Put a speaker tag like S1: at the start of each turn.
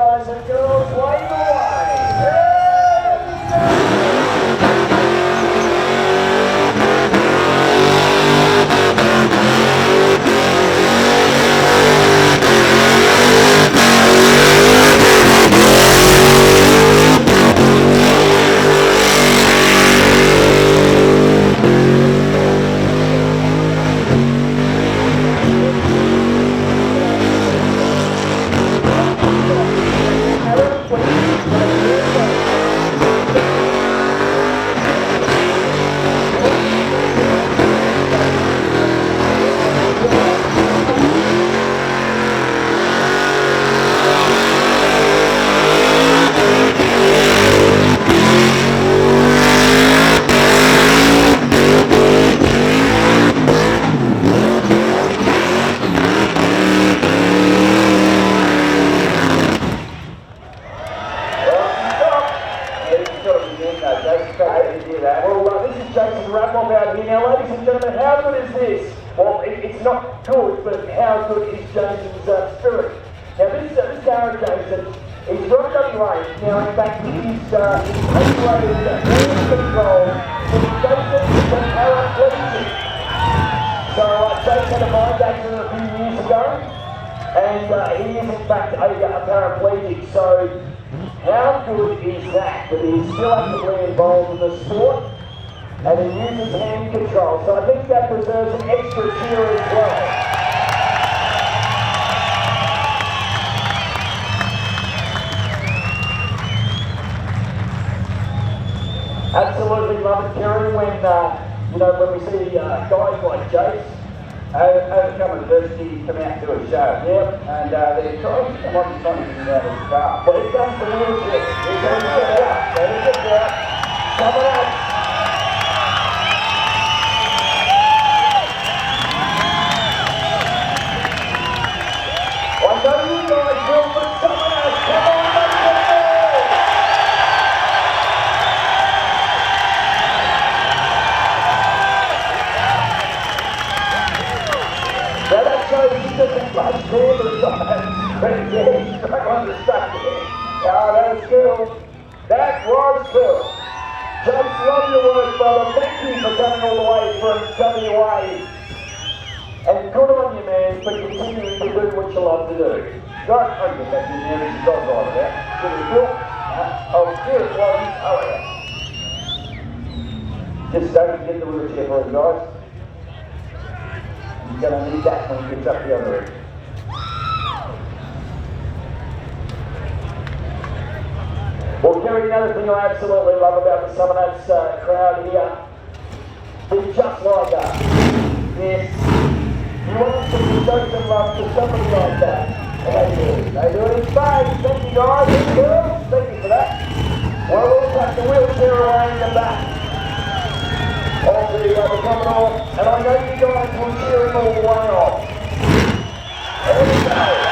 S1: guys and girls, wave away. Well, this is Rapoff out here. Now, ladies and gentlemen, how good is this? Well, it's not good, but how good is Jason's spirit? Now, this Garrett Jason, he's from WA. Now, in fact, he's regulated hand control. Jason is an paraplegic. So, Jason had a mind accident a few years ago, and he is, in fact, a paraplegic. So, how good is that? But he's still actively involved in the sport and he uses hand control. So I think that deserves an extra cheer as well. Absolutely love it, Kerry, when we see guys like Jace overcome adversity, come out and do a show. Yep. And they're trying to come on to something out of the car. But here comes the wheelchair. Here comes the out. There he gets out. Summernats. I know you guys will, but Summernats, come on, make it move! Now that shows he doesn't like Canberra sides, but yeah, he's struggling to stuck there. Oh, that was cool. That was cool. James, love your work, brother. Thank you for coming all the way from WA. And good on you, man, for continuing to do what you love to do. Right, I'll get back in there. This is God's right about. Give it a look. Oh, here it was. Oh, yeah. Just so you can get the wheelchair for us, guys. You're going to need that when he gets up the other end. Well, Kerry, another thing I absolutely love about the Summernats crowd here, they're just like us. Yes. You want to show some love to somebody like that. And they do. They do it in spades. Thank you, guys. Thank you for that. Well, we'll tuck the wheelchair away in the back of the Commodore, and I know you guys will cheer him all the way off. There we go.